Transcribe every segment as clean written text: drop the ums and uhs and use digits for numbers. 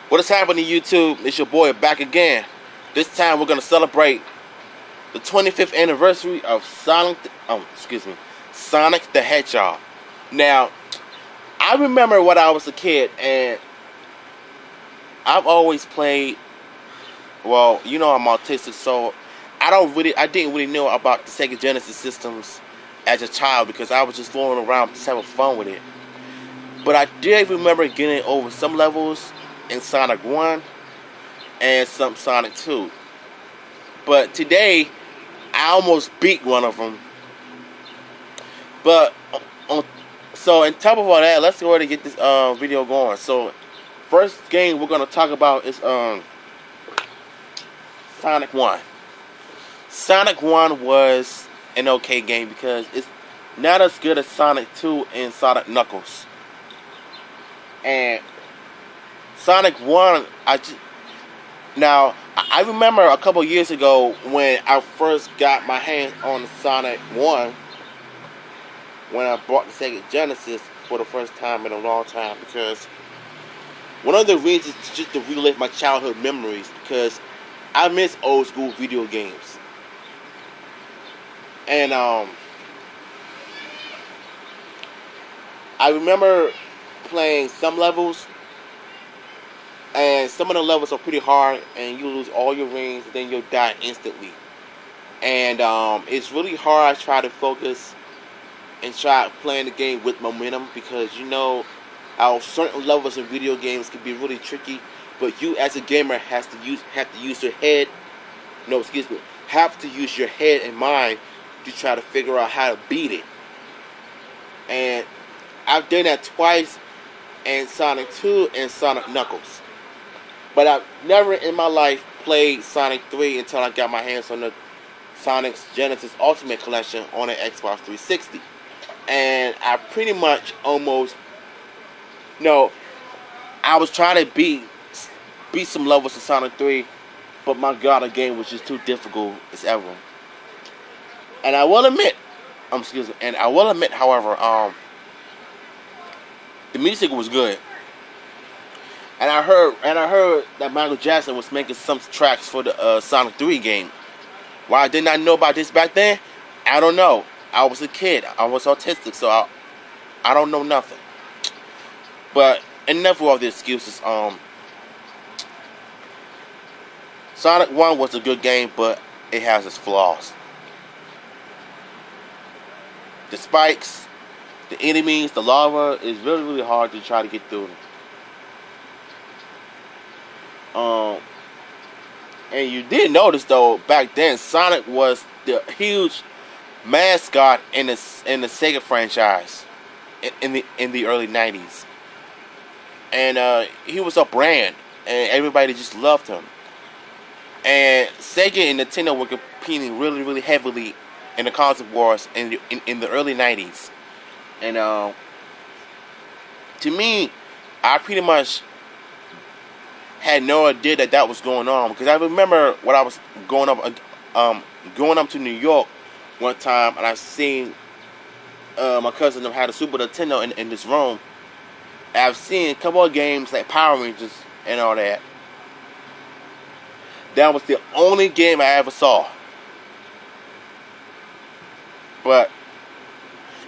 What is happening, YouTube? It's your boy back again. This time we're gonna celebrate the 25th anniversary of Sonic the Hedgehog. Now, I remember when I was a kid, and I've always played. Well, you know I'm autistic, so I didn't really know about the Sega Genesis systems as a child because I was just fooling around, just having fun with it. But I did remember getting over some levels in Sonic 1 and some Sonic 2. But today, I almost beat one of them. But, so on top of all that, let's go ahead and get this video going. So, first game we're going to talk about is Sonic 1. Sonic 1 was an okay game because it's not as good as Sonic 2 and Sonic Knuckles. And Sonic 1, I remember a couple years ago when I first got my hands on Sonic 1, when I bought the Sega Genesis for the first time in a long time, because one of the reasons is just to relive my childhood memories, because I miss old school video games. And I remember playing some levels, and some of the levels are pretty hard, and you lose all your rings, and then you'll die instantly. And it's really hard to try to focus and try playing the game with momentum, because you know how certain levels in video games can be really tricky, but you as a gamer have to use your head. No, excuse me. Have to use your head and mind to try to figure out how to beat it. And I've done that twice in Sonic 2 and Sonic Knuckles. But I've never in my life played Sonic 3 until I got my hands on the Sonic Genesis Ultimate Collection on an Xbox 360. And I pretty much almost... No, I was trying to beat some levels in Sonic 3, but my god, the game was just too difficult as ever. And I will admit, however, the music was good. And I heard that Michael Jackson was making some tracks for the Sonic 3 game. Why I did not know about this back then, I don't know. I was a kid. I was autistic, so I don't know nothing. But enough of all the excuses. Sonic 1 was a good game, but it has its flaws. The spikes, the enemies, the lava is really, really hard to try to get through. And you did notice though, back then Sonic was the huge mascot in the Sega franchise in the early 90s. And he was a brand, and everybody just loved him. And Sega and Nintendo were competing really, really heavily in the console wars in the early 90s. And to me, I pretty much had no idea that was going on, because I remember when I was going up to New York one time, and I seen my cousin had a Super Nintendo in this room. And I've seen a couple of games like Power Rangers and all that. That was the only game I ever saw. But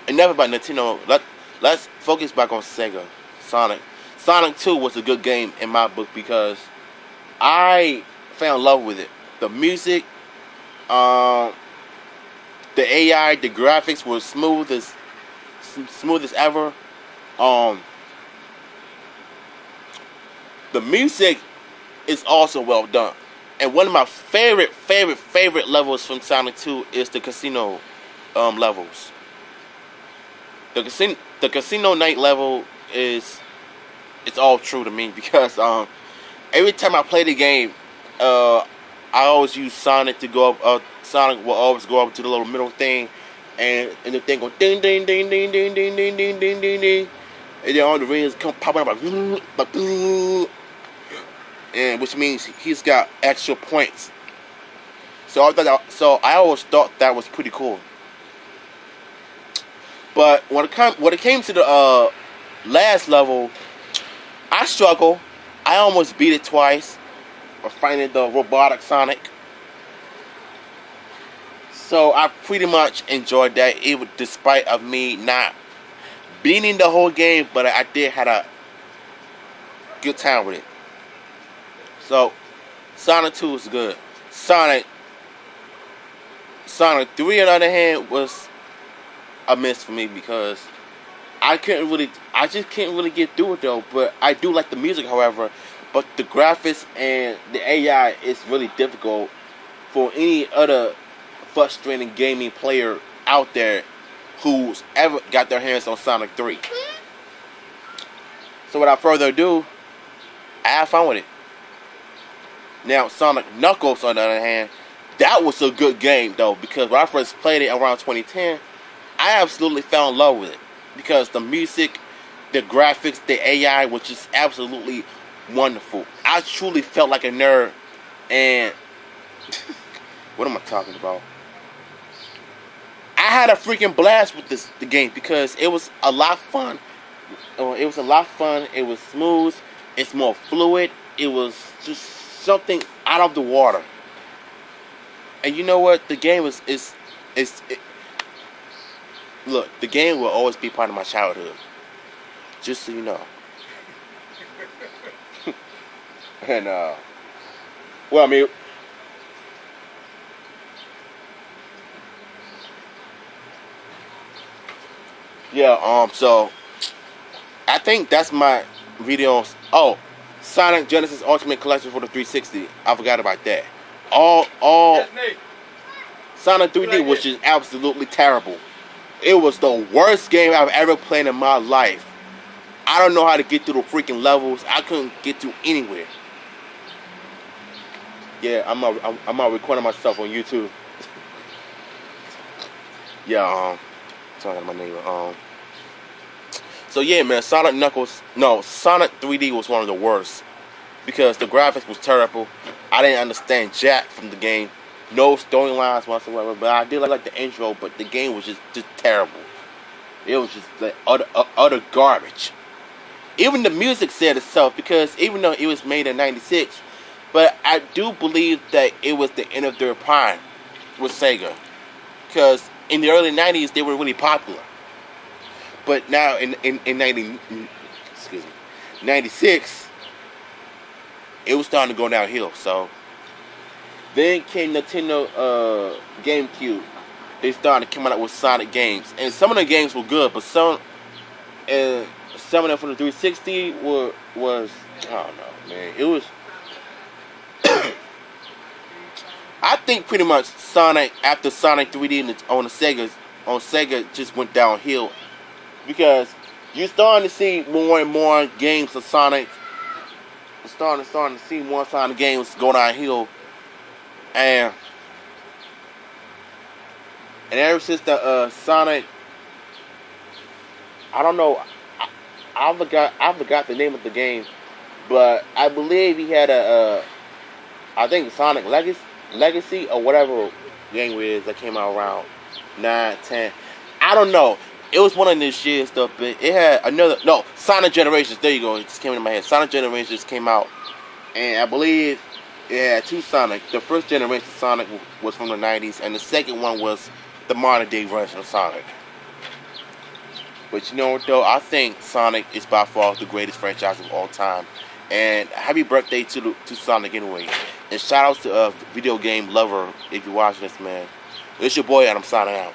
enough about Nintendo. Let's focus back on Sega. Sonic 2 was a good game in my book because I fell in love with it. The music, the AI, the graphics were smooth as ever. The music is also well done. And one of my favorite levels from Sonic 2 is the casino levels. The casino night level it's all true to me, because every time I play the game, I always use Sonic to go up. Sonic will always go up to the little middle thing, and the thing go ding ding ding ding ding ding ding ding ding ding ding, and then all the rings come popping up like, and which means he's got extra points. So I always thought that was pretty cool. But when it came to the last level, I struggle I almost beat it twice. Fighting the robotic Sonic. So I pretty much enjoyed that, even despite of me not beating the whole game, but I did had a good time with it. So Sonic 2 was good. Sonic 3 on the other hand was a miss for me because I just couldn't really get through it though. But I do like the music, however. But the graphics and the AI is really difficult for any other frustrating gaming player out there who's ever got their hands on Sonic 3. So without further ado, I have fun with it. Now Sonic Knuckles on the other hand, that was a good game though, because when I first played it around 2010, I absolutely fell in love with it. Because the music, the graphics, the AI was just absolutely wonderful. I truly felt like a nerd, and what am I talking about? I had a freaking blast with the game because it was a lot of fun. It was a lot of fun. It was smooth. It's more fluid. It was just something out of the water. And you know what? The game look, the game will always be part of my childhood. Just so you know. And well, I mean, yeah. So I think that's my videos. Oh, Sonic Genesis Ultimate Collection for the 360. I forgot about that. All Sonic 3D was just absolutely terrible. It was the worst game I've ever played in my life. I don't know how to get through the freaking levels. I couldn't get through anywhere. Yeah, I'm not recording myself on YouTube. Yeah, talking to my neighbor. So yeah, man, Sonic 3D was one of the worst because the graphics was terrible. I didn't understand jack from the game. No storylines whatsoever, but I did like the intro, but the game was just terrible. It was just like utter garbage. Even the music said itself, because even though it was made in '96, but I do believe that it was the end of their prime with Sega, because in the early '90s they were really popular. But now in 96, it was starting to go downhill. So then came Nintendo GameCube. They started coming out with Sonic games, and some of the games were good, but some of them from the 360 was I don't know, man. It was I think pretty much Sonic after Sonic 3D on Sega just went downhill, because you're starting to see more and more games of Sonic. Starting to see more Sonic games go downhill, and ever since the Sonic, I don't know, I forgot the name of the game, but I believe he had I think Sonic Legacy or whatever game it is that came out around 9, 10. I don't know. It was one of this year stuff, but it had Sonic Generations. There you go. It just came into my head. Sonic Generations came out, and I believe it had two Sonic. The first generation Sonic was from the 90s, and the second one was the modern day version of Sonic. But you know what though? I think Sonic is by far the greatest franchise of all time. And happy birthday to Sonic anyway. And shout outs to a video game lover if you're watching this, man. It's your boy, and I'm signing out.